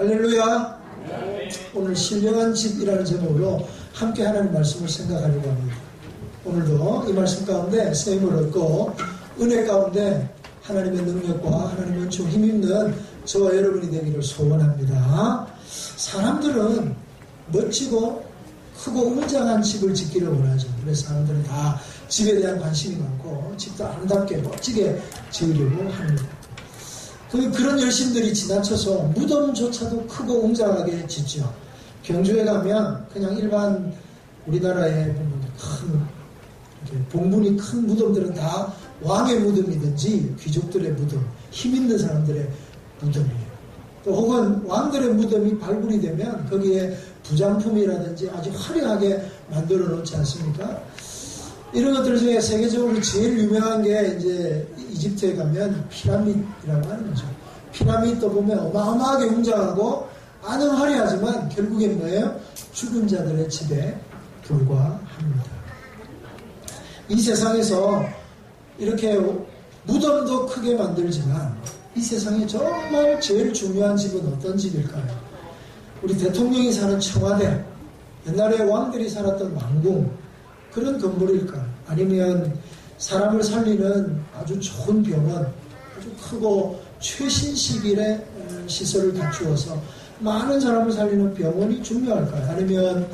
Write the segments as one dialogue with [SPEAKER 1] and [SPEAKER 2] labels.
[SPEAKER 1] 할렐루야. 오늘 신령한 집이라는 제목으로 함께 하나님 말씀을 생각하려고 합니다. 오늘도 이 말씀 가운데 쓰임을 얻고 은혜 가운데 하나님의 능력과 하나님의 은총 힘있는 저와 여러분이 되기를 소원합니다. 사람들은 멋지고 크고 웅장한 집을 짓기를 원하죠. 그래서 사람들은 다 집에 대한 관심이 많고 집도 아름답게 멋지게 지으려고 합니다. 그런 열심들이 지나쳐서 무덤조차도 크고 웅장하게 짓죠. 경주에 가면 그냥 일반 우리나라에 보면 큰 봉분이 큰 무덤들은 다 왕의 무덤이든지 귀족들의 무덤, 힘 있는 사람들의 무덤이에요. 또 혹은 왕들의 무덤이 발굴이 되면 거기에 부장품이라든지 아주 화려하게 만들어 놓지 않습니까? 이런 것들 중에 세계적으로 제일 유명한 게 이제 이집트에 가면 피라미드라고 하는 거죠. 피라미드 보면 어마어마하게 웅장하고 안은 화려하지만 결국엔 뭐예요? 죽은 자들의 집에 불과합니다. 이 세상에서 이렇게 무덤도 크게 만들지만 이 세상에 정말 제일 중요한 집은 어떤 집일까요? 우리 대통령이 사는 청와대, 옛날에 왕들이 살았던 왕궁, 그런 건물일까요? 아니면 사람을 살리는 아주 좋은 병원, 아주 크고 최신식의 시설을 갖추어서 많은 사람을 살리는 병원이 중요할까요? 아니면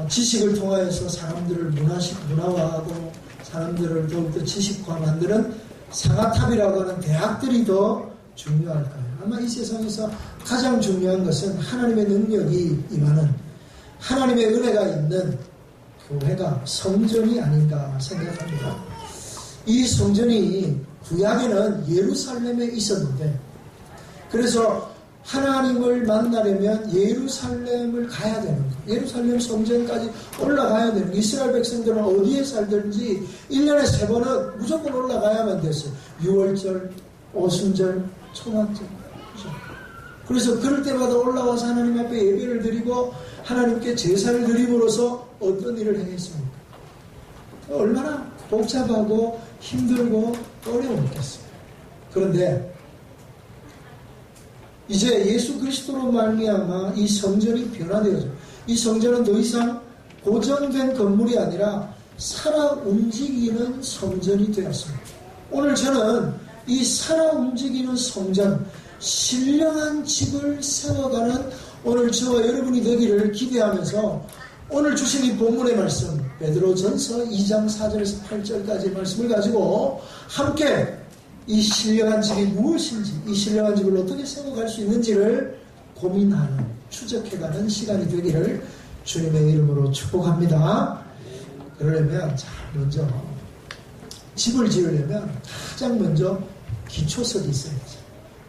[SPEAKER 1] 지식을 통하여서 사람들을 문화화하고 사람들을 더욱더 지식화 만드는 상아탑이라고 하는 대학들이 더 중요할까요? 아마 이 세상에서 가장 중요한 것은 하나님의 능력이 임하는 하나님의 은혜가 있는 교회가 성전이 아닌가 생각합니다. 이 성전이 구약에는 예루살렘에 있었는데 그래서 하나님을 만나려면 예루살렘을 가야 되는 거예요. 예루살렘 성전까지 올라가야 되는 거예요. 이스라엘 백성들은 어디에 살든지 1년에 3번은 무조건 올라가야만 됐어요. 6월절, 오순절, 초막절. 그래서 그럴 때마다 올라와서 하나님 앞에 예배를 드리고 하나님께 제사를 드림으로써 어떤 일을 행했습니까? 얼마나 복잡하고 힘들고 어려웠겠어요. 그런데 이제 예수 그리스도로 말미암아 이 성전이 변화되어져. 이 성전은 더 이상 고정된 건물이 아니라 살아 움직이는 성전이 되었습니다. 오늘 저는 이 살아 움직이는 성전, 신령한 집을 세워가는 오늘 저와 여러분이 되기를 기대하면서 오늘 주신 이 본문의 말씀 베드로전서 2장 4절에서 8절까지의 말씀을 가지고 함께 이 신령한 집이 무엇인지, 이 신령한 집을 어떻게 세워갈 수 있는지를 고민하는, 추적해가는 시간이 되기를 주님의 이름으로 축복합니다. 그러려면 먼저 집을 지으려면 가장 먼저 기초석이 있어야죠.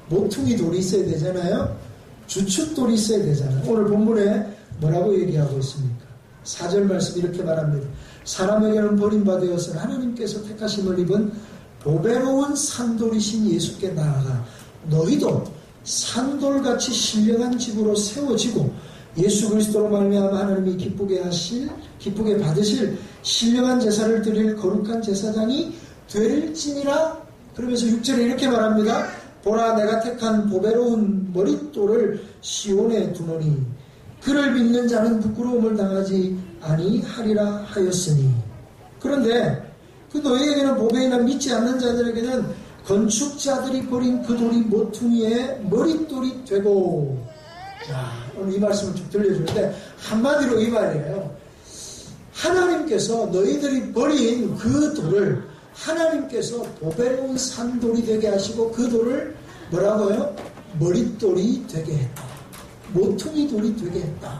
[SPEAKER 1] 모퉁이 돌이 있어야 되잖아요. 주춧돌이 있어야 되잖아요. 오늘 본문에 뭐라고 얘기하고 있습니까? 4절 말씀 이렇게 말합니다. 사람에게는 버림받아서 하나님께서 택하심을 입은 보배로운 산돌이신 예수께 나아가 너희도 산돌같이 신령한 집으로 세워지고 예수 그리스도로 말미암아 하나님이 기쁘게 받으실 신령한 제사를 드릴 거룩한 제사장이 될지니라. 그러면서 6절에 이렇게 말합니다. 보라 내가 택한 보배로운 머릿돌을 시온에 두노니 그를 믿는 자는 부끄러움을 당하지 아니하리라 하였으니. 그런데 그 너희에게는 보배이나 믿지 않는 자들에게는 건축자들이 버린 그 돌이 모퉁이의 머릿돌이 되고. 자, 오늘 이 말씀을 쭉 들려주는데 한마디로 이 말이에요. 하나님께서 너희들이 버린 그 돌을 하나님께서 보배로운 산돌이 되게 하시고 그 돌을 뭐라고요? 머릿돌이 되게 했다. 모퉁이 돌이 되게 했다.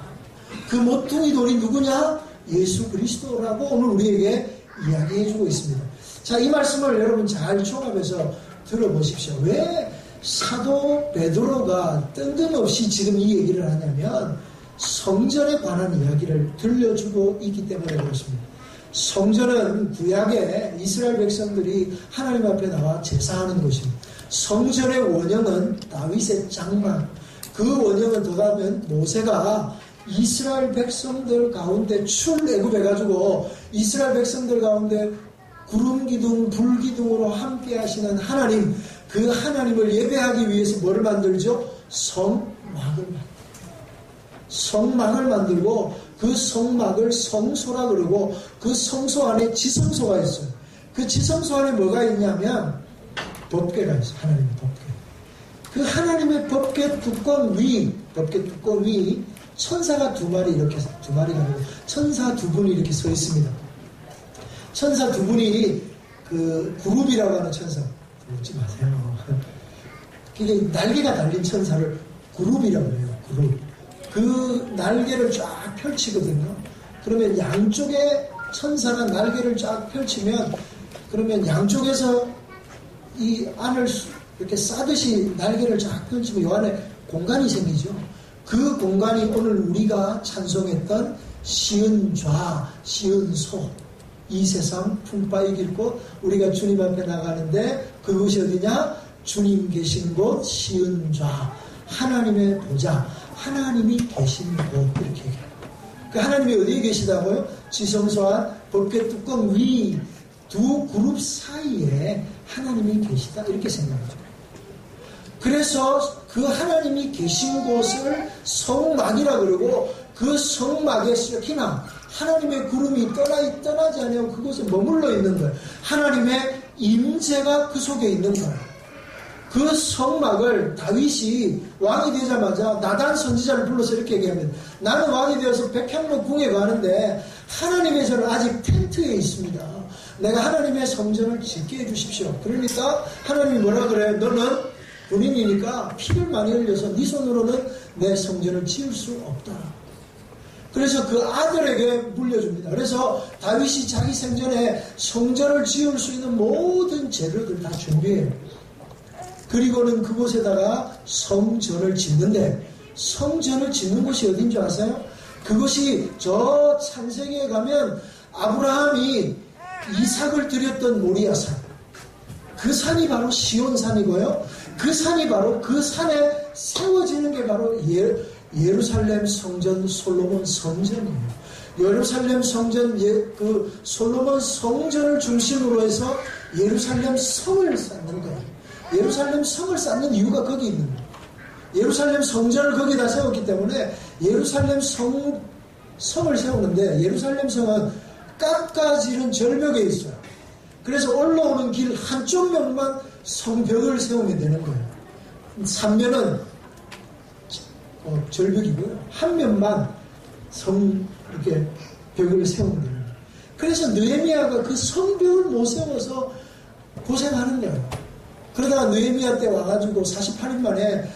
[SPEAKER 1] 그 모퉁이 돌이 누구냐? 예수 그리스도라고 오늘 우리에게 이야기해주고 있습니다. 자, 이 말씀을 여러분 잘 종합해서 들어보십시오. 왜 사도 베드로가 뜬금없이 지금 이 얘기를 하냐면 성전에 관한 이야기를 들려주고 있기 때문에 그렇습니다. 성전은 구약에 이스라엘 백성들이 하나님 앞에 나와 제사하는 곳입니다. 성전의 원형은 다윗의 장막, 그 원형은 더 가면 모세가 이스라엘 백성들 가운데 출애굽해가지고 이스라엘 백성들 가운데 구름기둥, 불기둥으로 함께 하시는 하나님, 그 하나님을 예배하기 위해서 뭐를 만들죠? 성막을 성막을 만들고 그 성막을 성소라 그러고 그 성소 안에 지성소가 있어요. 그 지성소 안에 뭐가 있냐면 법궤가 있어요. 하나님의 법궤. 그 하나님의 법궤 뚜껑 위 천사가 두 마리가 아니고 천사 두 분이 이렇게 서 있습니다. 천사 두 분이 그 구룹이라고 하는 천사, 웃지 마세요. 그게 날개가 달린 천사를 구룹이라고 해요. 구룹. 그 날개를 쫙 펼치거든요. 그러면 양쪽에 천사가 날개를 쫙 펼치면 그러면 양쪽에서 이 안을 이렇게 싸듯이 날개를 쫙 펼치면 이 안에 공간이 생기죠. 그 공간이 오늘 우리가 찬송했던 시은좌, 시은소, 이 세상 풍파에 깃고 우리가 주님 앞에 나가는데 그곳이 어디냐? 주님 계신 곳 시은좌, 하나님의 보좌, 하나님이 계신 곳, 이렇게 얘기해요. 그 하나님이 어디에 계시다고요? 지성소 안 법궤 뚜껑 위 두 그룹 사이에 하나님이 계시다, 이렇게 생각하죠. 그래서 그 하나님이 계신 곳을 성막이라 그러고 그 성막에 특히나 하나님의 구름이 떠나지 않으면 그곳에 머물러 있는 거예요. 하나님의 임재가 그 속에 있는 거예요. 그 성막을 다윗이 왕이 되자마자 나단 선지자를 불러서 이렇게 얘기합니다. 나는 왕이 되어서 백향로 궁에 가는데 하나님의 저는 아직 텐트에 있습니다. 내가 하나님의 성전을 짓게 해주십시오. 그러니까 하나님이 뭐라 그래요? 너는 군인이니까 피를 많이 흘려서 네 손으로는 내 성전을 지을 수 없다. 그래서 그 아들에게 물려줍니다. 그래서 다윗이 자기 생전에 성전을 지을 수 있는 모든 재료들 다 준비해요. 그리고는 그곳에다가 성전을 짓는데, 성전을 짓는 곳이 어딘 줄 아세요? 그것이 저 창세기에 가면 아브라함이 이삭을 드렸던 모리아산, 그 산이 바로 시온산이고요. 그 산이 바로 그 산에 세워지는 게 바로 예루살렘 성전, 솔로몬 성전이에요. 예루살렘 성전, 그 솔로몬 성전을 중심으로 해서 예루살렘 성을 쌓는 거예요. 예루살렘 성을 쌓는 이유가 거기 있는 거예요. 예루살렘 성전을 거기다 세웠기 때문에 예루살렘 성을 세우는데, 예루살렘 성은 깎아지른 절벽에 있어요. 그래서 올라오는 길 한쪽 면만 성벽을 세우면 되는 거예요. 3면은 절벽이고요. 한 면만 이렇게 벽을 세우면 되는 거예요. 그래서 느헤미야가 그 성벽을 못 세워서 고생하는 거예요. 그러다가 느헤미야 때 와가지고 48일 만에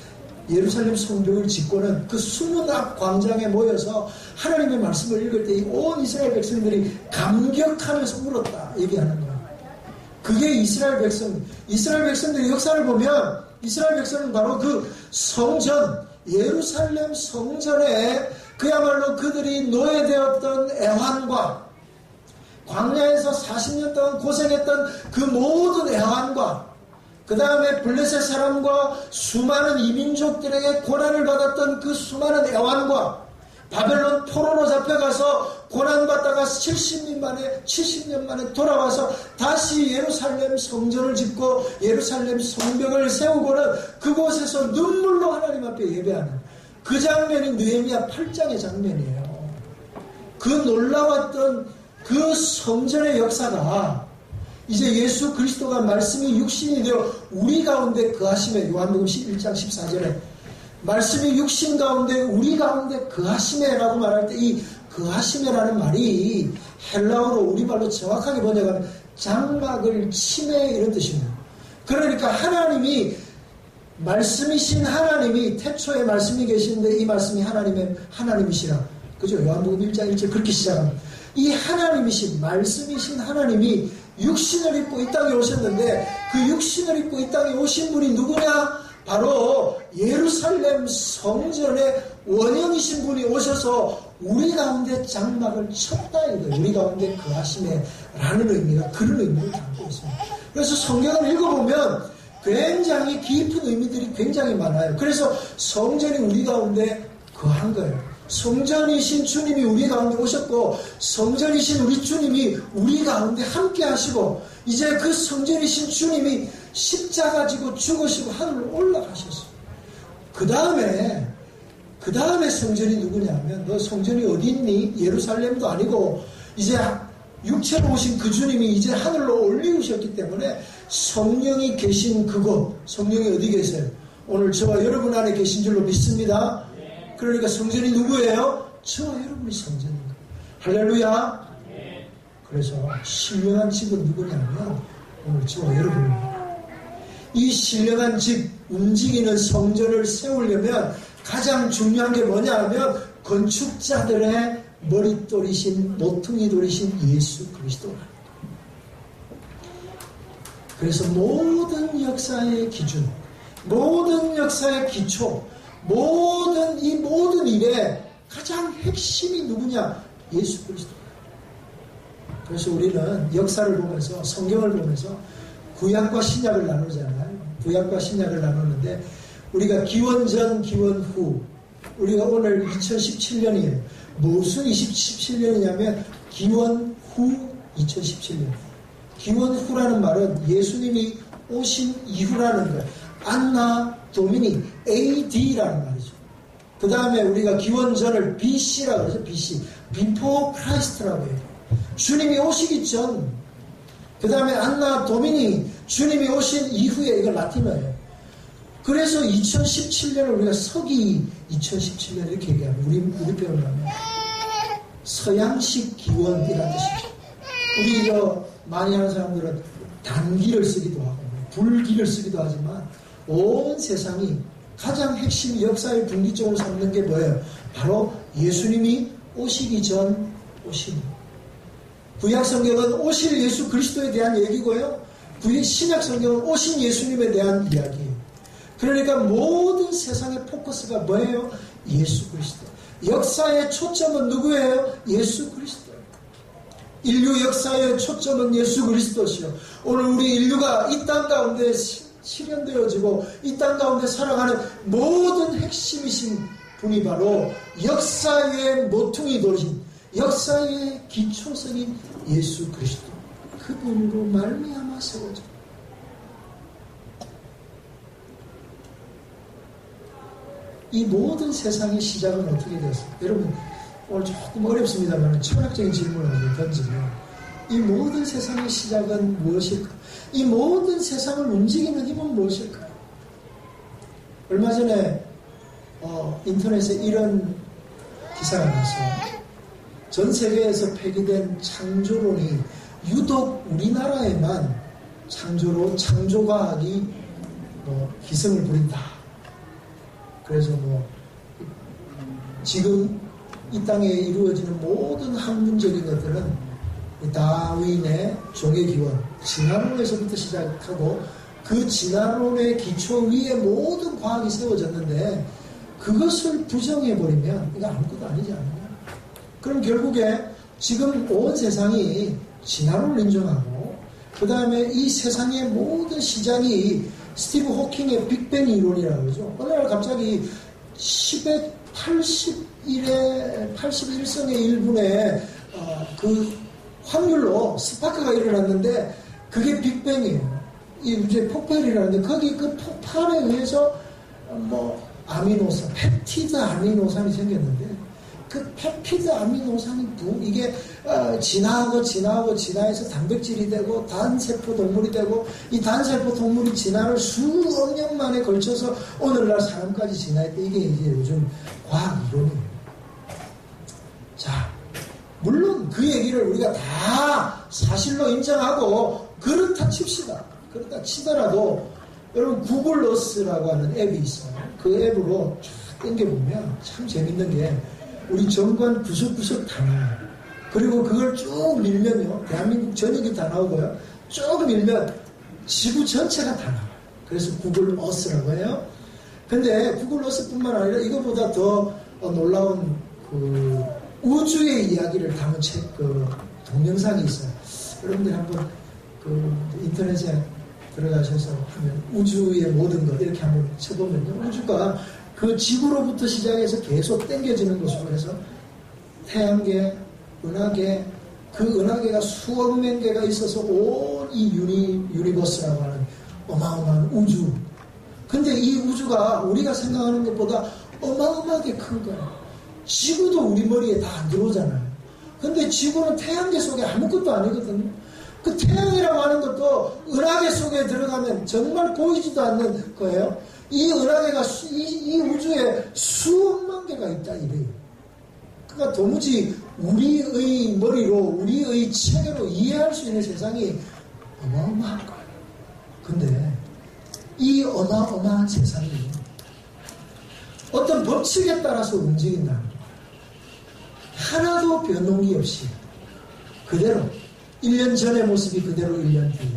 [SPEAKER 1] 예루살렘 성벽을 짓고는 그 수문 앞 광장에 모여서 하나님의 말씀을 읽을 때 온 이스라엘 백성들이 감격하면서 울었다 얘기하는 거예요. 그게 이스라엘 백성들의 역사를 보면 이스라엘 백성은 바로 그 성전, 예루살렘 성전에 그야말로 그들이 노예되었던 애환과 광야에서 40년 동안 고생했던 그 모든 애환과 그 다음에 블레셋 사람과 수많은 이민족들에게 고난을 받았던 그 수많은 애환과 바벨론 포로로 잡혀가서 고난받다가 70년 만에 돌아와서 다시 예루살렘 성전을 짓고 예루살렘 성벽을 세우고는 그곳에서 눈물로 하나님 앞에 예배하는 그 장면이 느헤미야 8장의 장면이에요. 그 놀라웠던 그 성전의 역사가 이제 예수 그리스도가 말씀이 육신이 되어 우리 가운데 거하심에, 요한복음 1장 14절에 말씀이 육신 가운데 우리 가운데 거하심에 라고 말할 때 이 거하심에라는 말이 헬라어로 우리말로 정확하게 번역하면 장막을 침해 이런 뜻입니다. 그러니까 하나님이 말씀이신 하나님이 태초에 말씀이 계시는데 이 말씀이 하나님이시라. 그죠? 요한복음 1장 1절 그렇게 시작합니다. 이 하나님이신 말씀이신 하나님이 육신을 입고 이 땅에 오셨는데 그 육신을 입고 이 땅에 오신 분이 누구냐? 바로 예루살렘 성전의 원형이신 분이 오셔서 우리 가운데 장막을 쳤다 이거예요. 우리 가운데 거하심에 라는 의미가 그런 의미를 담고 있습니다. 그래서 성경을 읽어보면 굉장히 깊은 의미들이 굉장히 많아요. 그래서 성전이 우리 가운데 거한 거예요. 성전이신 주님이 우리 가운데 오셨고 성전이신 우리 주님이 우리 가운데 함께 하시고 이제 그 성전이신 주님이 십자가 지고 죽으시고 하늘로 올라가셨어요. 그 다음에 그 다음에 성전이 누구냐면, 너 성전이 어디 있니? 예루살렘도 아니고 이제 육체로 오신 그 주님이 이제 하늘로 올리우셨기 때문에 성령이 계신 그곳, 성령이 어디 계세요? 오늘 저와 여러분 안에 계신 줄로 믿습니다. 그러니까 성전이 누구예요? 저와 여러분이 성전입니다. 할렐루야. 그래서 신령한 집은 누구냐면 오늘 저와 여러분입니다. 이 신령한 집, 움직이는 성전을 세우려면 가장 중요한 게 뭐냐 하면 건축자들의 머릿돌이신, 모퉁이 돌이신 예수 그리스도입니다. 그래서 모든 역사의 기준, 모든 역사의 기초, 이 모든 일의 가장 핵심이 누구냐? 예수 그리스도. 그래서 우리는 역사를 보면서, 성경을 보면서 구약과 신약을 나누잖아요. 구약과 신약을 나누는데 우리가 기원전, 기원후, 우리가 오늘 2017년이에요. 무슨 2017년이냐면 기원후 2017년. 기원후라는 말은 예수님이 오신 이후라는 거예요. 안나 도미니 AD라는 말이죠. 그 다음에 우리가 기원전을 BC라고 그러죠. BC. Before Christ라고 해요. 주님이 오시기 전. 그 다음에 안나 도미니 주님이 오신 이후에, 이건 라틴어예요. 그래서 2017년을 우리가 서기 2017년 이렇게 얘기합니다. 우리 표현하면 서양식 기원이라는 뜻이죠. 우리 이거 많이 하는 사람들은 단기를 쓰기도 하고 불기를 쓰기도 하지만 온 세상이 가장 핵심 역사의 분기점으로 삼는 게 뭐예요? 바로 예수님이 오시기 전 오신. 구약 성경은 오실 예수 그리스도에 대한 얘기고요. 신약 성경은 오신 예수님에 대한 이야기예요. 그러니까 모든 세상의 포커스가 뭐예요? 예수 그리스도. 역사의 초점은 누구예요? 예수 그리스도. 인류 역사의 초점은 예수 그리스도시요. 오늘 우리 인류가 이 땅 가운데 실현되어지고 이 땅 가운데 살아가는 모든 핵심이신 분이 바로 역사의 모퉁이 돌이신, 역사의 기초성인 예수 그리스도. 그분으로 말미암아 세워져. 이 모든 세상의 시작은 어떻게 되었어요? 여러분 오늘 조금 어렵습니다만 철학적인 질문을 던지면 이 모든 세상의 시작은 무엇일까? 이 모든 세상을 움직이는 힘은 무엇일까? 얼마 전에 인터넷에 이런 기사가 났어요. 전 세계에서 폐기된 창조론이 유독 우리나라에만 창조과학이 기승을 부린다. 그래서 지금 이 땅에 이루어지는 모든 학문적인 것들은 다윈의 종의 기원, 진화론에서부터 시작하고 그 진화론의 기초 위에 모든 과학이 세워졌는데 그것을 부정해버리면 이거 아무것도 아니지 않느냐. 그럼 결국에 지금 온 세상이 진화론을 인정하고 그 다음에 이 세상의 모든 시작이 스티브 호킹의 빅뱅 이론이라고 그러죠. 어느 날 갑자기 10의 81성의 1분의 그 확률로 스파크가 일어났는데 그게 빅뱅이에요. 이제 폭발이라는데 거기 그 폭발에 의해서 아미노산, 펩티드 아미노산이 생겼는데 그 펩티드 아미노산이 이게 진화해서 단백질이 되고 단세포 동물이 되고 이 단세포 동물이 진화를 수억 년 만에 걸쳐서 오늘날 사람까지 진화했대. 이게 이제 요즘 과학 이론이에요. 자, 물론 그 얘기를 우리가 다 사실로 인정하고 그렇다 칩시다. 그렇다 치더라도 여러분 구글 어스라고 하는 앱이 있어요. 그 앱으로 쫙 당겨보면 참 재밌는 게 우리 정관 구석구석 다 나와요. 그리고 그걸 쭉 밀면요. 대한민국 전역이 다 나오고요. 쭉 밀면 지구 전체가 다 나와요. 그래서 구글 어스라고 해요. 근데 구글 어스뿐만 아니라 이거보다 더 놀라운 그 우주의 이야기를 담은 동영상이 있어요. 여러분들 한번 그 인터넷에 들어가셔서 하면 우주의 모든 것 이렇게 한번 쳐보면요. 우주가 그 지구로부터 시작해서 계속 당겨지는 것으로 해서 태양계, 은하계, 그 은하계가 수억 명 개가 있어서 온 이 유니버스라고 하는 어마어마한 우주. 근데 이 우주가 우리가 생각하는 것보다 어마어마하게 큰 거예요. 지구도 우리 머리에 다 안 들어오잖아요. 근데 지구는 태양계 속에 아무것도 아니거든요. 그 태양이라고 하는 것도 은하계 속에 들어가면 정말 보이지도 않는 거예요. 이 은하계가 이 우주에 수억만 개가 있다 이래요. 그러니까 도무지 우리의 머리로 우리의 체계로 이해할 수 있는 세상이 어마어마한 거예요. 근데 이 어마어마한 세상이 어떤 법칙에 따라서 움직인다는 거예요. 하나도 변동이 없이 그대로 1년 전의 모습이 그대로 1년 뒤에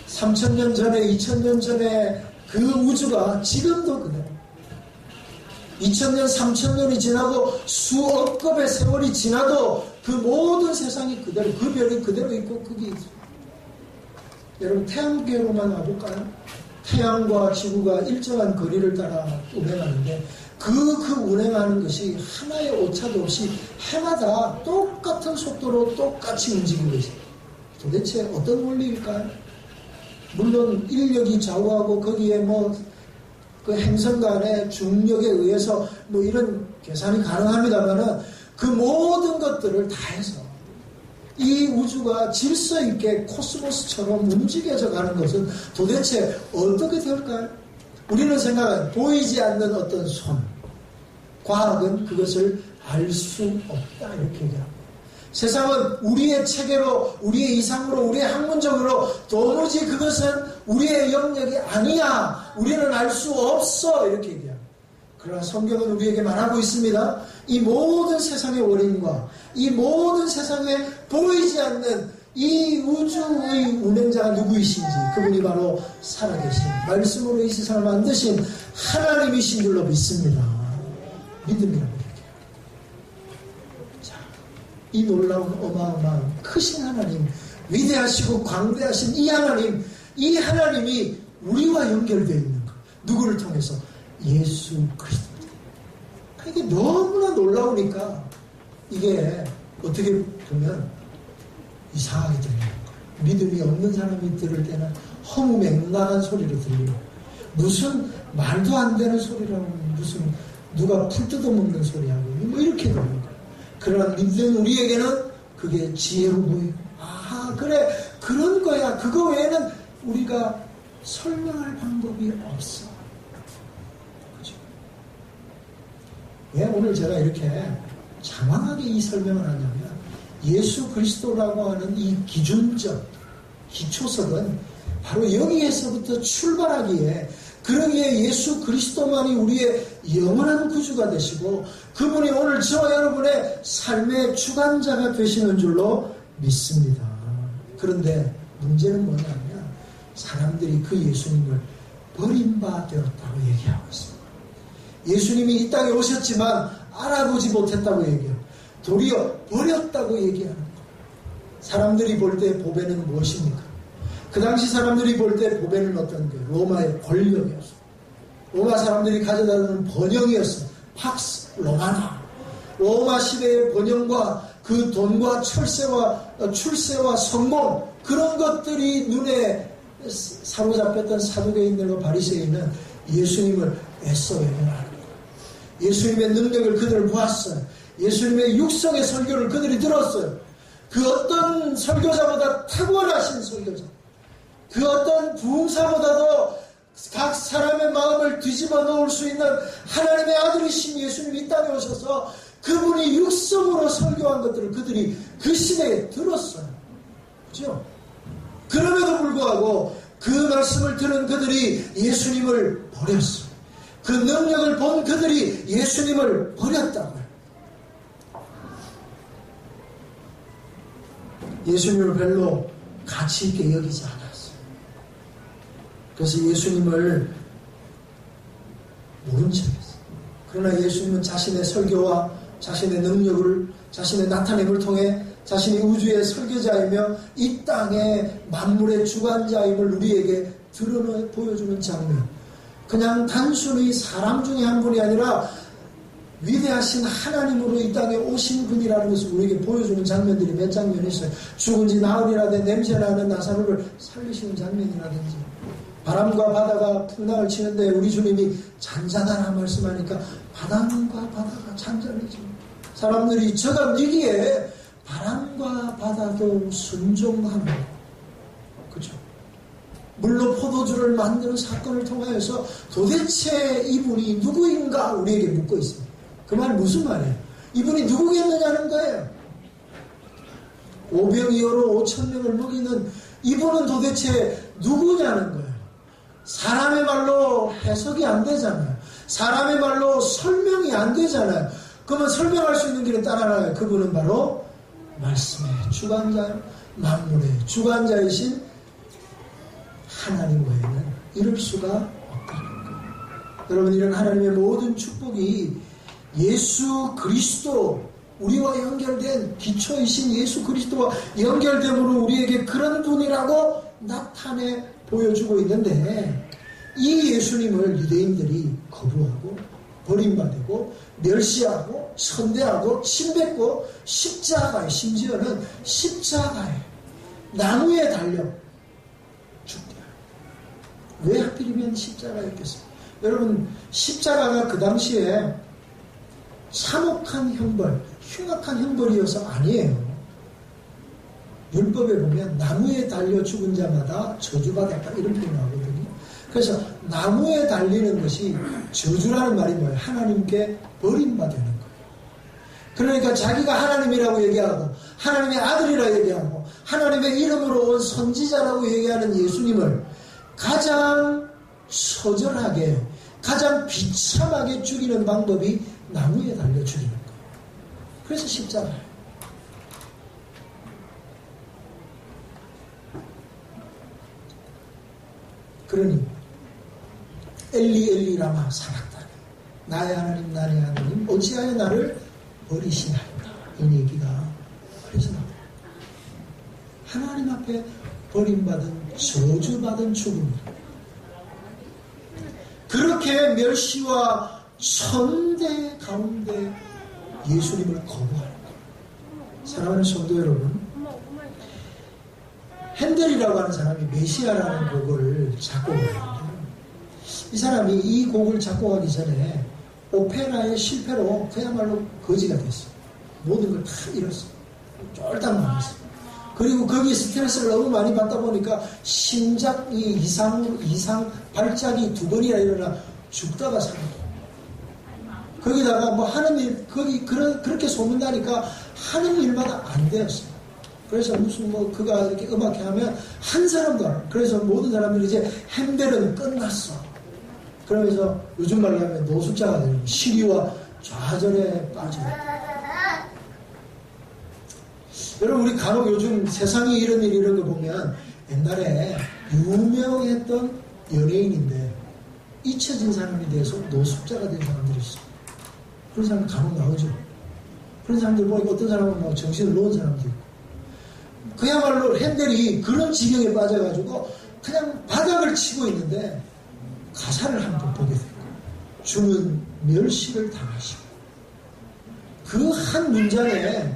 [SPEAKER 1] 3000년 전에 2000년 전에 그 우주가 지금도 그대로 2000년 3000년이 지나고 수억 급의 세월이 지나도 그 모든 세상이 그대로 그 별이 그대로 있고 그게 있어요. 여러분 태양계로만 와볼까요? 태양과 지구가 일정한 거리를 따라 운행하는데 그 운행하는 것이 하나의 오차도 없이 해마다 똑같은 속도로 똑같이 움직이고 있어요. 도대체 어떤 원리일까요? 물론 인력이 좌우하고 거기에 그 행성 간의 중력에 의해서 이런 계산이 가능합니다만은 그 모든 것들을 다 해서 이 우주가 질서 있게 코스모스처럼 움직여져 가는 것은 도대체 어떻게 될까요? 우리는 생각해요. 보이지 않는 어떤 손. 과학은 그것을 알 수 없다 이렇게 얘기합니다. 세상은 우리의 체계로, 우리의 이상으로, 우리의 학문적으로 도무지 그것은 우리의 영역이 아니야. 우리는 알 수 없어 이렇게 얘기합니다. 그러나 성경은 우리에게 말하고 있습니다. 이 모든 세상의 원인과 이 모든 세상에 보이지 않는 이 우주의 운행자가 누구이신지 그분이 바로 살아계신 말씀으로 이 세상을 만드신 하나님이신 줄로 믿습니다. 믿음이라고 얘기해요. 자, 이 놀라운 어마어마한 크신 하나님, 위대하시고 광대하신 이 하나님이 우리와 연결되어 있는 것. 누구를 통해서? 예수 그리스도. 이게 너무나 놀라우니까 이게 어떻게 보면 이상하게 들리는 거예요. 믿음이 없는 사람이 들을 때는 허무맹랑한 소리로 들리고 무슨 말도 안 되는 소리라고 무슨 누가 풀 뜯어먹는 소리하고 이렇게 들리는 거예요. 그러나 믿는 우리에게는 그게 지혜로 보여요. 아 그래 그런 거야. 그거 외에는 우리가 설명할 방법이 없어. 그죠? 왜 오늘 제가 이렇게 장황하게 이 설명을 하냐면 예수 그리스도라고 하는 이 기준적 기초석은 바로 여기에서부터 출발하기에 그러기에 예수 그리스도만이 우리의 영원한 구주가 되시고 그분이 오늘 저와 여러분의 삶의 주관자가 되시는 줄로 믿습니다. 그런데 문제는 뭐냐면 사람들이 그 예수님을 버림받았다고 얘기하고 있습니다. 예수님이 이 땅에 오셨지만 알아보지 못했다고 얘기해요. 도리어 버렸다고 얘기하는 거예요. 사람들이 볼 때 보배는 무엇입니까? 그 당시 사람들이 볼 때 보배는 어떤 거예요? 로마의 권력이었어요. 로마 사람들이 가져다주는 번영이었어요. 팍스 로마나. 로마 시대의 번영과 그 돈과 출세와 성공 그런 것들이 눈에 사로잡혔던 사두개인들과 바리새인은 예수님을 애써 외면하는 거예요. 예수님의 능력을 그들을 보았어요. 예수님의 육성의 설교를 그들이 들었어요. 그 어떤 설교자보다 탁월하신 설교자, 그 어떤 부흥사보다도 각 사람의 마음을 뒤집어 놓을 수 있는 하나님의 아들이신 예수님이 이 땅에 오셔서 그분이 육성으로 설교한 것들을 그들이 그 시대에 들었어요. 그렇죠? 그럼에도 불구하고 그 말씀을 들은 그들이 예수님을 버렸어요. 그 능력을 본 그들이 예수님을 버렸다고요. 예수님을 별로 가치 있게 여기지 않았어요. 그래서 예수님을 모른 척했어요. 그러나 예수님은 자신의 설교와 자신의 능력을 자신의 나타냄을 통해 자신이 우주의 설교자이며 이 땅의 만물의 주관자임을 우리에게 보여주는 장면. 그냥 단순히 사람 중에 한 분이 아니라 위대하신 하나님으로 이 땅에 오신 분이라는 것을 우리에게 보여주는 장면들이 몇 장면이 있어요. 죽은 지 나흘이라든지 냄새나는 나사로를 살리시는 장면이라든지 바람과 바다가 풍랑을 치는데 우리 주님이 잔잔하라 말씀하니까 바람과 바다가 잔잔해져. 사람들이 저가 니기에 바람과 바다도 순종하며, 그죠? 물로 포도주를 만드는 사건을 통하여서 도대체 이분이 누구인가 우리에게 묻고 있습니다. 그 말 무슨 말이에요? 이분이 누구겠느냐는 거예요. 오병이어로 5,000명을 먹이는 이분은 도대체 누구냐는 거예요. 사람의 말로 해석이 안 되잖아요. 사람의 말로 설명이 안 되잖아요. 그러면 설명할 수 있는 길은 따라가요. 그분은 바로 말씀의 주관자, 만물의 주관자이신 하나님 외에는 이룰 수가 없다는 거예요. 여러분, 이런 하나님의 모든 축복이 예수 그리스도, 우리와 연결된 기초이신 예수 그리스도와 연결됨으로 우리에게 그런 분이라고 나타내 보여주고 있는데, 이 예수님을 유대인들이 거부하고 버림받고 멸시하고 선대하고 침뱉고 십자가에, 심지어는 십자가에 나무에 달려 죽게. 왜 하필이면 십자가였겠습니까? 여러분, 십자가가 그 당시에 참혹한 형벌, 흉악한 형벌이어서 아니에요. 율법에 보면 나무에 달려 죽은 자마다 저주받았다 이런 표현이 나오거든요. 그래서 나무에 달리는 것이 저주라는 말이 뭐예요? 하나님께 버림받는 거예요. 그러니까 자기가 하나님이라고 얘기하고 하나님의 아들이라고 얘기하고 하나님의 이름으로 온 선지자라고 얘기하는 예수님을 가장 처절하게, 가장 비참하게 죽이는 방법이 나무에 달려 죽이는 거예요. 그래서 십자가예요. 그러니 엘리 엘리 라마 사박다니, 나의 하나님 나의 하나님 어찌하여 나를 버리시나이까, 이 얘기가 그래서 나옵니다. 하나님 앞에 버림받은, 저주받은 죽음입니다. 그렇게 멸시와 천대 가운데 예수님을 거부하는 거예요. 사랑하는 성도 여러분, 핸델이라고 하는 사람이 메시아라는 곡을 작곡을 했는데, 이 사람이 이 곡을 작곡하기 전에 오페라의 실패로 그야말로 거지가 됐어요. 모든 걸 다 잃었어요. 쫄딱 망했어요. 그리고 거기에 스트레스를 너무 많이 받다 보니까 심장이 이상 발작이 2번이나 일어나 죽다가 살아요. 거기다가 뭐 하는 일, 그렇게 소문나니까 하는 일마다 안 되었어요. 그래서 무슨 뭐 그가 이렇게 음악회 하면 한 사람도 안 해요. 그래서 모든 사람들이 이제 핸델은 끝났어. 그러면서 요즘 말로 하면 노숙자가 되는, 시리와 좌절에 빠져요. 여러분, 우리 간혹 요즘 세상에 이런 일 이런 거 보면 옛날에 유명했던 연예인인데 잊혀진 사람이 돼서 노숙자가 된 사람들이 있어요. 그런 사람 간혹 나오죠. 그런 사람들 보니까 어떤 사람은 막 정신을 놓은 사람도 있고, 그야말로 핸델이 그런 지경에 빠져가지고 그냥 바닥을 치고 있는데 가사를 한번 보게 되고, 주는 멸시를 당하시고, 그 한 문장에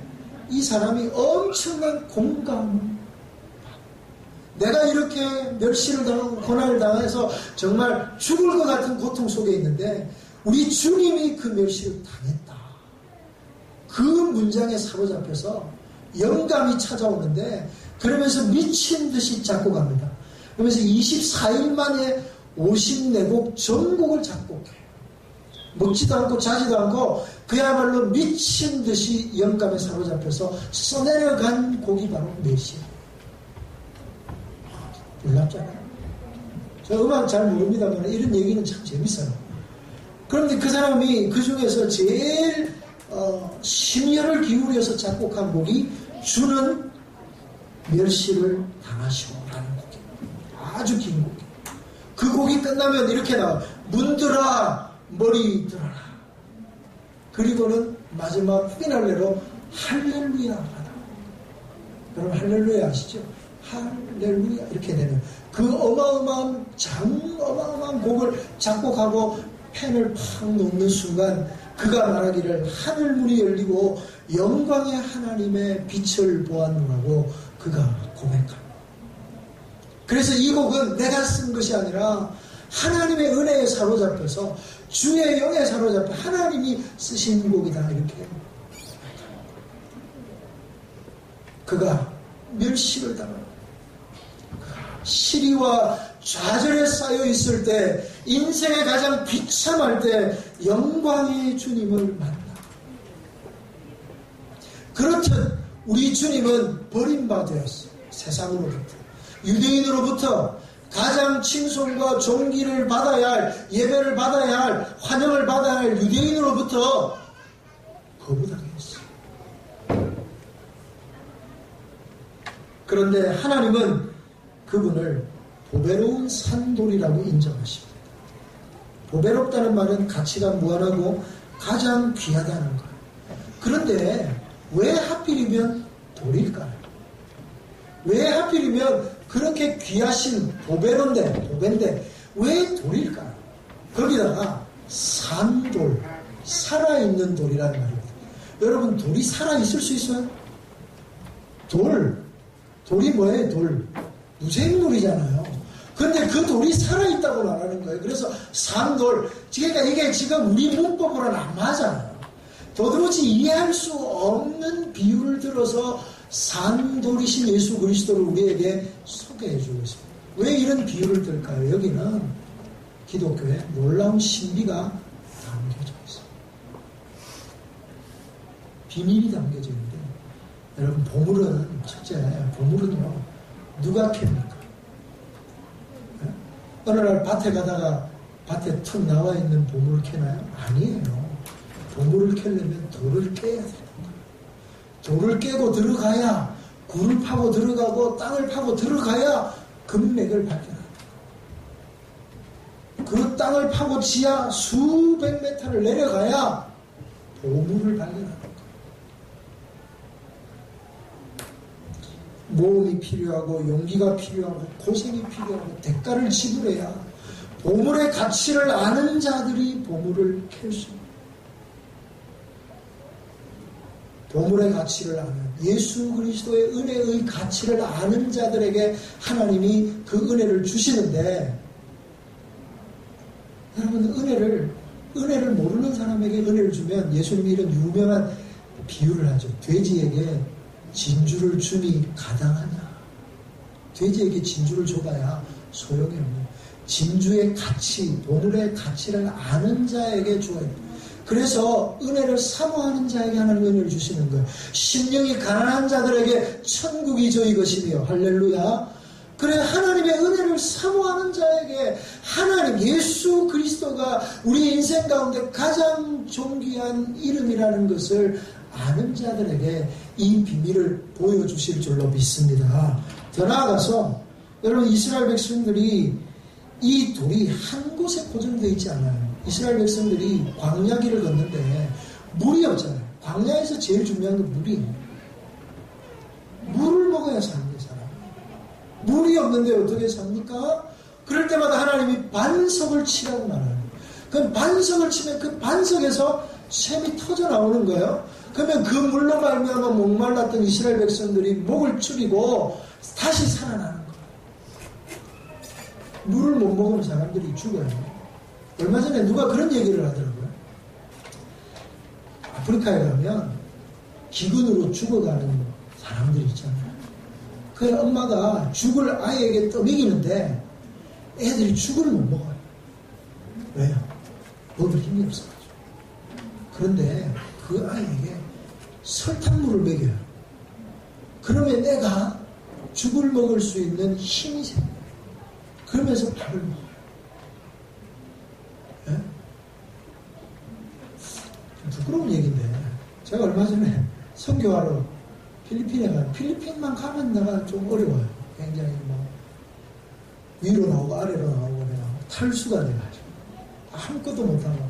[SPEAKER 1] 이 사람이 엄청난 공감을, 내가 이렇게 멸시를 당하고 고난을 당해서 정말 죽을 것 같은 고통 속에 있는데 우리 주님이 그 멸시를 당했다. 그 문장에 사로잡혀서 영감이 찾아오는데, 그러면서 미친 듯이 작곡합니다. 그러면서 24일 만에 54곡 전곡을 작곡해요. 먹지도 않고 자지도 않고 그야말로 미친 듯이 영감에 사로잡혀서 써내려간 곡이 바로 메시아. 놀랍잖아요. 저 음악 잘 모릅니다만 이런 얘기는 참 재밌어요. 그런데 그 사람이 그 중에서 제일 심혈을 기울여서 작곡한 곡이 주는 멸시를 당하시고라는 곡이에요. 아주 긴 곡이에요. 그 곡이 끝나면 이렇게 나와요. 문들아 머리 들어라. 그리고는 마지막 피날레로 할렐루야 하다. 여러분 할렐루야 아시죠? 할렐루야 이렇게 되는 그 어마어마한 어마어마한 곡을 작곡하고 펜을 팍 놓는 순간 그가 말하기를 하늘문이 열리고 영광의 하나님의 빛을 보았노라고 그가 고백합니다. 그래서 이 곡은 내가 쓴 것이 아니라 하나님의 은혜에 사로잡혀서 주의 영에 사로잡혀 하나님이 쓰신 곡이다 이렇게. 그가 멸시를 당하고 시리와 좌절에 쌓여 있을 때, 인생의 가장 비참할 때 영광의 주님을 만나. 그렇듯 우리 주님은 버림받았어요. 세상으로부터, 유대인으로부터 가장 칭송과 존귀를 받아야 할, 예배를 받아야 할, 환영을 받아야 할 유대인으로부터 거부당했어요. 그런데 하나님은 그분을 보배로운 산돌이라고 인정하십니다. 보배롭다는 말은 가치가 무한하고 가장 귀하다는 거예요. 그런데 왜 하필이면 돌일까요? 왜 하필이면 그렇게 귀하신 보배인데 왜 돌일까요? 거기다가 산돌, 살아있는 돌이라는 말입니다. 여러분, 돌이 살아있을 수 있어요? 돌이 뭐예요? 돌. 무생물이잖아요. 근데 그 돌이 살아있다고 말하는 거예요. 그래서 산돌, 그러니까 이게 지금 우리 문법으로는 안 맞아요. 도무지 이해할 수 없는 비유를 들어서 산돌이신 예수 그리스도를 우리에게 소개해 주고 있습니다. 왜 이런 비유를 들까요? 여기는 기독교에 놀라운 신비가 담겨져 있어요. 비밀이 담겨져 있는데, 여러분, 보물은, 첫째, 보물은요, 누가 캡니까? 네? 어느 날 밭에 가다가 밭에 툭 나와 있는 보물을 캐나요? 아니에요. 보물을 캐려면 돌을 깨야 됩니다. 돌을 깨고 들어가야, 굴을 파고 들어가고 땅을 파고 들어가야 금맥을 발견합니다. 그 땅을 파고 지하 수백 메타를 내려가야 보물을 발견합니다. 모험이 필요하고 용기가 필요하고 고생이 필요하고 대가를 지불해야 보물의 가치를 아는 자들이 보물을 캘 수 있습니다. 보물의 가치를 아는, 예수 그리스도의 은혜의 가치를 아는 자들에게 하나님이 그 은혜를 주시는데, 여러분, 은혜를 모르는 사람에게 은혜를 주면 예수님이 이런 유명한 비유를 하죠. 돼지에게 진주를 줌이 가당하냐? 돼지에게 진주를 줘봐야 소용이 없는, 진주의 가치, 보물의 가치를 아는 자에게 주어야 돼요. 그래서 은혜를 사모하는 자에게 하나님 은혜를 주시는 거예요. 심령이 가난한 자들에게 천국이 저희 것이며, 할렐루야. 그래, 하나님의 은혜를 사모하는 자에게 하나님, 예수 그리스도가 우리 인생 가운데 가장 존귀한 이름이라는 것을 아는 자들에게 이 비밀을 보여주실 줄로 믿습니다. 더 나아가서, 여러분, 이스라엘 백성들이 이 돌이 한 곳에 고정되어 있지 않아요. 이스라엘 백성들이 광야길을 걷는데 물이 없잖아요. 광야에서 제일 중요한 건 물이에요. 물을 먹어야 사는 게 사람. 물이 없는데 어떻게 삽니까? 그럴 때마다 하나님이 반석을 치라고 말하는 거예요. 그럼 반석을 치면 그 반석에서 샘이 터져 나오는 거예요. 그러면 그 물로 말미암아 목말랐던 이스라엘 백성들이 목을 축이고 다시 살아나는 거예요. 물을 못 먹으면 사람들이 죽어요. 얼마 전에 누가 그런 얘기를 하더라고요. 아프리카에 가면 기근으로 죽어가는 사람들이 있잖아요. 그 엄마가 죽을 아이에게 떠먹이는데 애들이 죽을 못 먹어요. 왜요? 먹을 힘이 없어가지고. 그런데 그 아이에게 설탕물을 먹여요. 그러면 애가 죽을 먹을 수 있는 힘이 생겨요. 그러면서 밥을 먹어요. 네? 부끄러운 얘기인데, 제가 얼마 전에 선교하러 필리핀에 가요. 필리핀만 가면 내가 좀 어려워요. 굉장히 위로 나오고 아래로 나오고 내가 탈수가 돼가지고 아무것도 못하고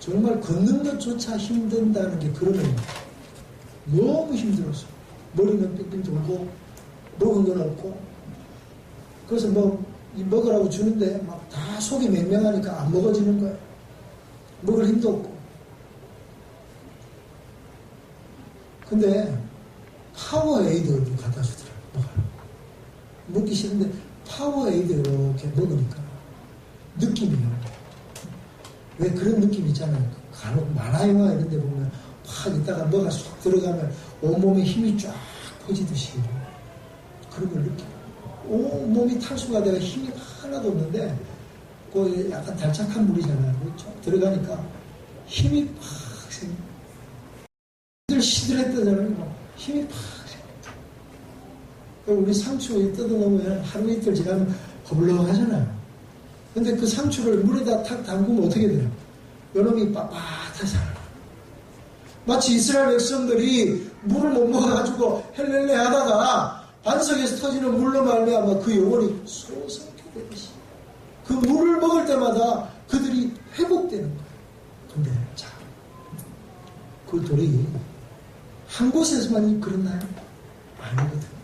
[SPEAKER 1] 정말 걷는 것조차 힘든다는 게 그런 의미예요. 너무 힘들었어. 머리는 빙빙 돌고 먹은 건 없고, 그래서 먹으라고 주는데 막 다 속이 맹맹하니까 안 먹어지는 거예요. 먹을 힘도 없고. 근데 파워에이드를 갖다 주더라고요. 먹기 싫은데 파워에이드 이렇게 먹으니까 느낌이요. 왜 그런 느낌 있잖아요. 간혹 만화영화 이런 데 보면 확 있다가 뭐가 쏙 들어가면 온몸에 힘이 쫙 퍼지듯이 그런 걸 느껴요. 온몸이 탈수가 되어 힘이 하나도 없는데 그 약간 달짝한 물이잖아요. 쭉 들어가니까 힘이 팍 생겨요. 시들했다잖아요. 힘이 팍 생겨요. 우리 상추 뜯어놓으면 하루 이틀 지나면 허블렁하잖아요. 근데 그 상추를 물에다 탁 담그면 어떻게 돼요? 요놈이 빳빳하잖아요. 마치 이스라엘 백성들이 물을 못 먹어가지고 헬렐레 하다가 반석에서 터지는 물로 말미암아 그 영혼이 솟아게 되듯이 그 물을 먹을 때마다 그들이 회복되는 거예요. 근데 자, 그 돌이 한 곳에서만 그렇나요? 아니거든요.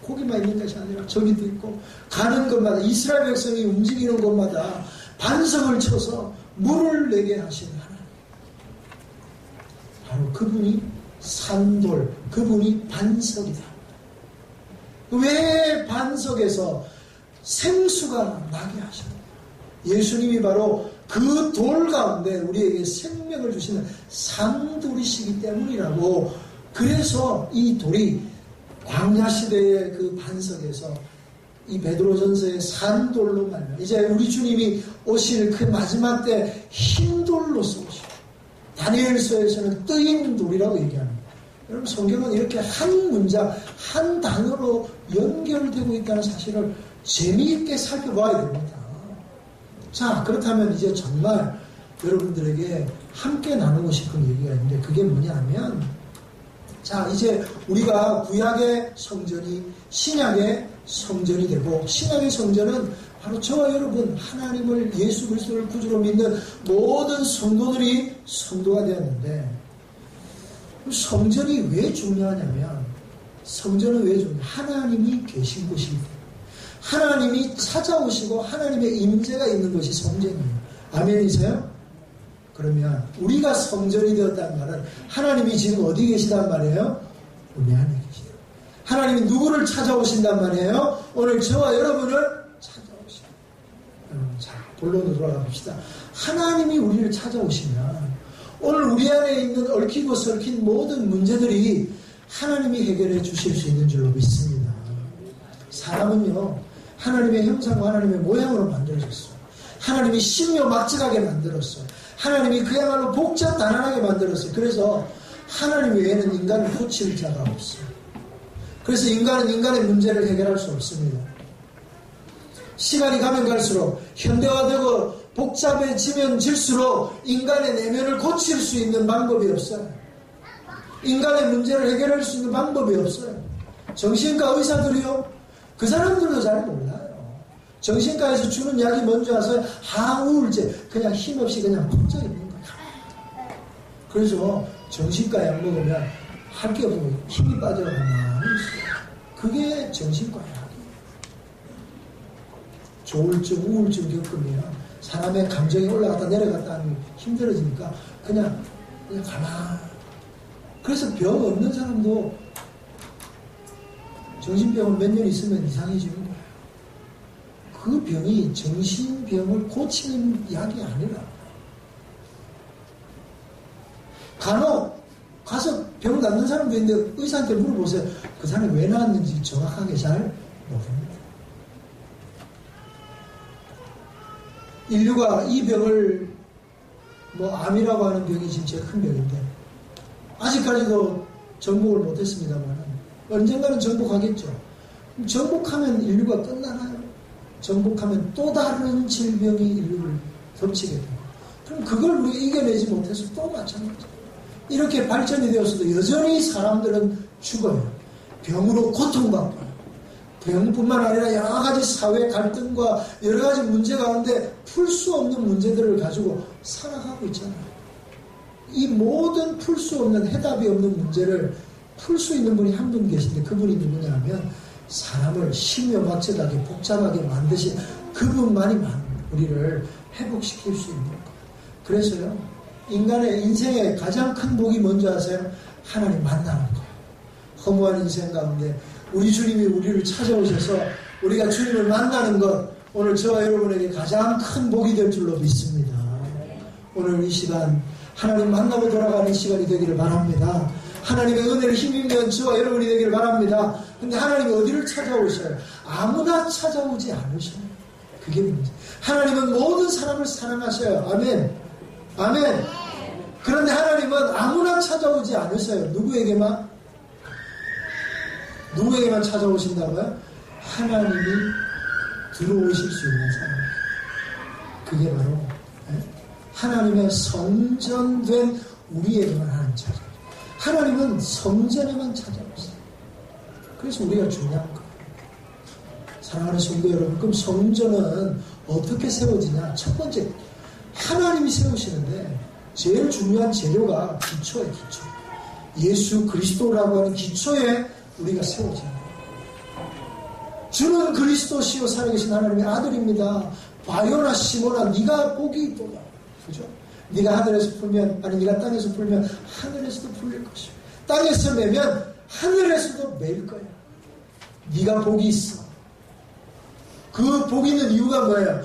[SPEAKER 1] 거기만 있는 것이 아니라 저기도 있고 가는 곳마다 이스라엘 백성이 움직이는 곳마다 반석을 쳐서 물을 내게 하시는 하나님. 바로 그분이 산돌, 그분이 반석이다. 왜 반석에서 생수가 나게 하셨나요? 예수님이 바로 그 돌 가운데 우리에게 생명을 주시는 산돌이시기 때문이라고. 그래서 이 돌이 광야 시대의 그 반석에서 이 베드로전서의 산돌로 말미암아 이제 우리 주님이 오실 그 마지막 때 흰돌로서 오시고 다니엘서에서는 뜨인 돌이라고 얘기합니다. 여러분 성경은 이렇게 한 문장 한 단어로 연결되고 있다는 사실을 재미있게 살펴봐야 됩니다. 자, 그렇다면 이제 정말 여러분들에게 함께 나누고 싶은 얘기가 있는데 그게 뭐냐면, 자, 이제 우리가 구약의 성전이 신약의 성전이 되고, 신약의 성전은 바로 저와 여러분 하나님을 예수 그리스도를 구주로 믿는 모든 성도들이 성도가 되었는데, 성전이 왜 중요하냐면, 성전은 왜 중요해요? 하나님이 계신 곳이기 때문에. 하나님이 찾아오시고 하나님의 임재가 있는 것이 성전이에요. 아멘이세요? 그러면 우리가 성전이 되었다는 말은 하나님이 지금 어디 계시단 말이에요? 우리 안에 계시다. 하나님이 누구를 찾아오신단 말이에요? 오늘 저와 여러분을 찾아오신다. 자, 본론으로 돌아가 봅시다. 하나님이 우리를 찾아오시면 오늘 우리 안에 있는 얽히고 설킨 모든 문제들이 하나님이 해결해 주실 수 있는 줄로 믿습니다. 사람은요, 하나님의 형상과 하나님의 모양으로 만들어졌어요. 하나님이 신묘막측하게 만들었어요. 하나님이 그야말로 복잡 단안하게 만들었어요. 그래서 하나님 외에는 인간을 고칠 자가 없어요. 그래서 인간은 인간의 문제를 해결할 수 없습니다. 시간이 가면 갈수록 현대화되고 복잡해지면 질수록 인간의 내면을 고칠 수 있는 방법이 없어요. 인간의 문제를 해결할 수 있는 방법이 없어요. 정신과 의사들이요, 그 사람들도 잘 몰라요. 정신과에서 주는 약이 뭔지 아세요? 항우울제. 그냥 힘없이 그냥 퍼져 있는 거예요. 그래서 정신과 약 먹으면 할 게 없으면 힘이 빠져가만히 있어요. 그게 정신과 약이에요. 조울증, 우울증 겪으면 사람의 감정이 올라갔다 내려갔다 하면 힘들어지니까 그냥 가만히. 그래서 병 없는 사람도 정신병은 몇 년 있으면 이상해지는 거예요. 그 병이 정신병을 고치는 약이 아니라, 간혹 가서 병 낫는 사람도 있는데 의사한테 물어보세요. 그 사람이 왜 나았는지 정확하게 잘 모릅니다. 인류가 이 병을 암이라고 하는 병이 지금 제일 큰 병인데 아직까지도 정복을 못했습니다만 언젠가는 정복하겠죠. 정복하면 인류가 끝나나요? 정복하면 또 다른 질병이 인류를 덮치게 돼요. 그럼 그걸 우리가 이겨내지 못해서 또 마찬가지예요. 이렇게 발전이 되었어도 여전히 사람들은 죽어요. 병으로 고통받고요. 병뿐만 아니라 여러 가지 사회 갈등과 여러 가지 문제 가운데 풀 수 없는 문제들을 가지고 살아가고 있잖아요. 이 모든 풀 수 없는, 해답이 없는 문제를 풀 수 있는 분이 한 분 계신데 그분이 누구냐 하면 사람을 신묘막측하게 복잡하게 만드신 그분만이 우리를 회복시킬 수 있는 거예요. 그래서요, 인간의 인생의 가장 큰 복이 뭔지 아세요? 하나님 만나는 거예요. 허무한 인생 가운데 우리 주님이 우리를 찾아오셔서 우리가 주님을 만나는 것, 오늘 저와 여러분에게 가장 큰 복이 될 줄로 믿습니다. 오늘 이 시간 하나님 만나고 돌아가는 시간이 되기를 바랍니다. 하나님의 은혜를 힘입는 저와 여러분이 되기를 바랍니다. 근데 하나님이 어디를 찾아오셔요? 아무나 찾아오지 않으셔요. 그게 문제. 하나님은 모든 사람을 사랑하셔요. 아멘. 아멘. 그런데 하나님은 아무나 찾아오지 않으셔요. 누구에게만 찾아오신다고요? 하나님이 들어오실 수 있는 사람. 그게 바로 하나님의 성전된 우리에게만 하나님 찾아오세요. 하나님은 성전에만 찾아오세요. 그래서 우리가 중요한 거예요. 사랑하는 성도 여러분, 그럼 성전은 어떻게 세워지냐? 첫 번째, 하나님이 세우시는데 제일 중요한 재료가 기초예요. 기초. 예수 그리스도라고 하는 기초에 우리가 세워집니다. 주는 그리스도시요 살아계신 하나님의 아들입니다. 바요나 시모나 네가 복이 있도다. 그죠? 네가 하늘에서 풀면, 아니 네가 땅에서 풀면 하늘에서도 풀릴 것이고, 땅에서 매면 하늘에서도 매일 거야. 네가 복이 있어. 그 복이 있는 이유가 뭐예요?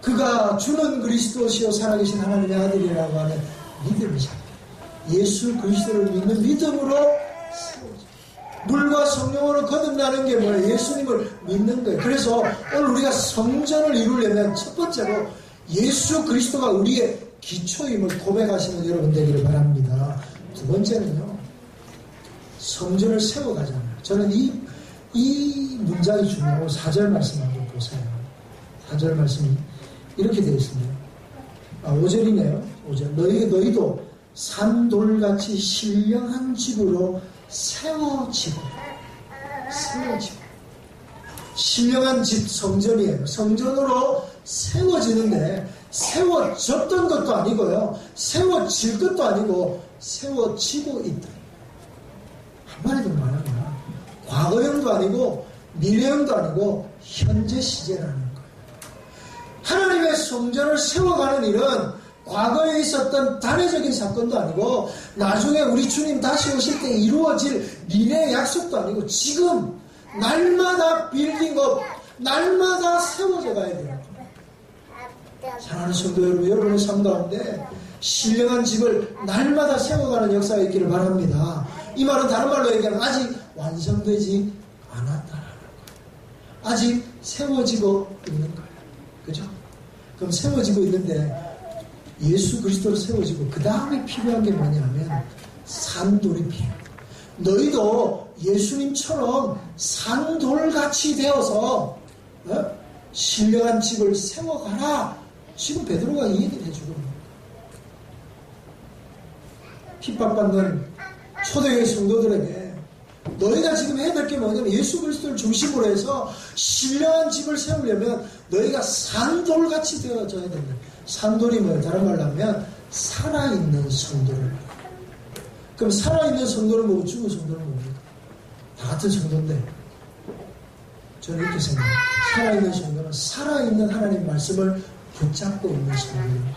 [SPEAKER 1] 그가 주는 그리스도시요 살아계신 하나님의 아들이라고 하는 믿음이잖아. 예수 그리스도를 믿는 믿음으로 세워져. 물과 성령으로 거듭나는 게 뭐예요? 예수님을 믿는 거예요. 그래서 오늘 우리가 성전을 이루려면 첫 번째로 예수 그리스도가 우리의 기초임을 고백하시는 여러분 되기를 바랍니다. 두 번째는요, 성전을 세워가잖아요. 저는 이 문장이 중요하고 4절 말씀 한번 보세요. 4절 말씀이 이렇게 되어 있습니다. 5절이네요. 5절. 너희도 산돌같이 신령한 집으로 세워지고. 신령한 집 성전이에요. 성전으로 세워지는데 세워졌던 것도 아니고요, 세워질 것도 아니고 세워지고 있다. 한마디로 말하면 과거형도 아니고 미래형도 아니고 현재 시제라는 거예요. 하나님의 성전을 세워가는 일은 과거에 있었던 단회적인 사건도 아니고 나중에 우리 주님 다시 오실 때 이루어질 미래의 약속도 아니고 지금 날마다 빌딩업, 날마다 세워져 가야 돼요. 사랑하는 성도 여러분, 여러분의 삶 가운데 신령한 집을 날마다 세워가는 역사가 있기를 바랍니다. 이 말은 다른 말로 얘기하면 아직 완성되지 않았다라는 거예요. 아직 세워지고 있는 거예요. 그죠? 그럼 세워지고 있는데 예수 그리스도로 세워지고 그 다음에 필요한 게 뭐냐면 산돌이 필요해요. 너희도 예수님처럼 산돌같이 되어서 신령한 집을 세워가라. 지금 베드로가 이 얘기를 해주고 있는 거예요. 핍박받는 초대교회 성도들에게 너희가 지금 해야 될 게 뭐냐면 예수 그리스도를 중심으로 해서 신령한 집을 세우려면 너희가 산돌같이 되어져야 된다. 산돌이 뭐예요? 다른 말로 하면 살아있는 성도를. 그럼 살아있는 성도는 뭐고 죽은 성도는 뭡니까? 다 같은 성도인데 저는 이렇게 생각해요. 살아있는 성도는 살아있는 하나님 말씀을 붙잡고 있는 성도입니다.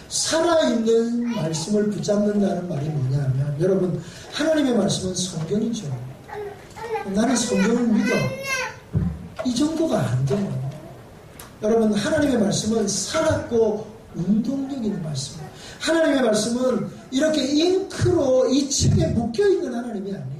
[SPEAKER 1] 살아있는 말씀을 붙잡는다는 말이 뭐냐면 여러분, 하나님의 말씀은 성경이죠. 나는 성경을 믿어. 이 정도가 안 돼요. 여러분, 하나님의 말씀은 살았고 운동력 있는 말씀. 하나님의 말씀은 이렇게 잉크로 이 책에 묶여있는 하나님이 아니에요.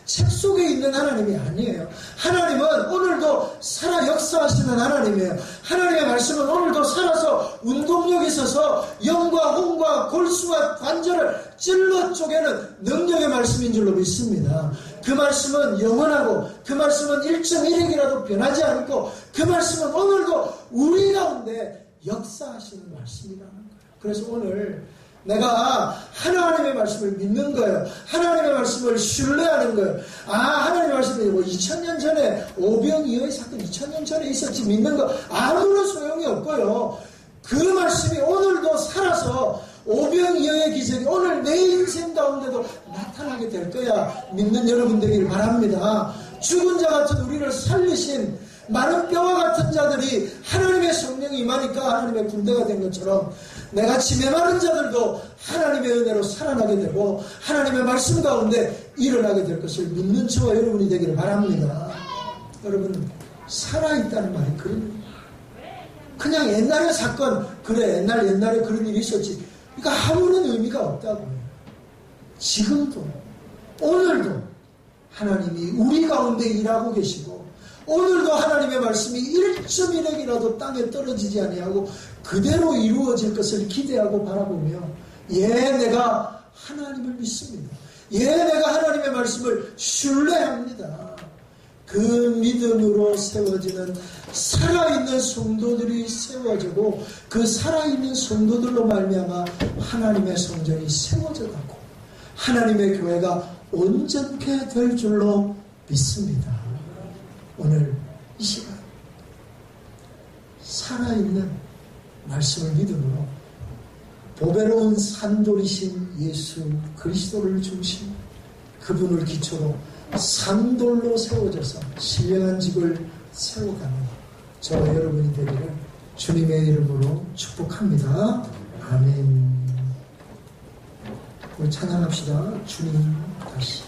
[SPEAKER 1] 책 속에 있는 하나님이 아니에요. 하나님은 오늘도 살아 역사하시는 하나님이에요. 하나님의 말씀은 오늘도 살아서 운동력이 있어서 영과 홍과 골수와 관절을 찔러 쪼개는 능력의 말씀인 줄로 믿습니다. 그 말씀은 영원하고 그 말씀은 1.1핵이라도 변하지 않고 그 말씀은 오늘도 우리 가운데 역사하시는 말씀이라는 거예요. 그래서 오늘 내가 하나님의 말씀을 믿는 거예요. 하나님의 말씀을 신뢰하는 거예요. 하나님의 말씀이 뭐 2000년 전에 오병이어의 사건 2000년 전에 있었지 믿는 거 아무런 소용이 없고요. 그 말씀이 오늘도 살아서 오병이어의 기적이 오늘 내 인생 가운데도 나타나게 될 거야. 믿는 여러분 되기를 바랍니다. 죽은 자 같은 우리를 살리신 마른 뼈와 같은 자들이 하나님의 성령이 임하니까 하나님의 군대가 된 것처럼 내같이 메마른 자들도 하나님의 은혜로 살아나게 되고 하나님의 말씀 가운데 일어나게 될 것을 믿는 저와 여러분이 되기를 바랍니다. 여러분, 살아있다는 말이 그런 거예요. 그냥 옛날의 사건, 그래, 옛날에 그런 일이 있었지. 그러니까 아무런 의미가 없다고요. 지금도, 오늘도 하나님이 우리 가운데 일하고 계시고, 오늘도 하나님의 말씀이 1.1핵이라도 땅에 떨어지지 아니하고 그대로 이루어질 것을 기대하고 바라보며, 내가 하나님을 믿습니다. 내가 하나님의 말씀을 신뢰합니다. 그 믿음으로 세워지는 살아있는 성도들이 세워지고, 그 살아있는 성도들로 말미암아 하나님의 성전이 세워져가고 하나님의 교회가 온전케 될 줄로 믿습니다. 오늘 이 시간 살아있는 말씀을 믿음으로 보배로운 산돌이신 예수 그리스도를 중심, 그분을 기초로 산돌로 세워져서 신령한 집을 세워가는 저와 여러분이 되기를 주님의 이름으로 축복합니다. 아멘. 우리 찬양합시다. 주님 다시.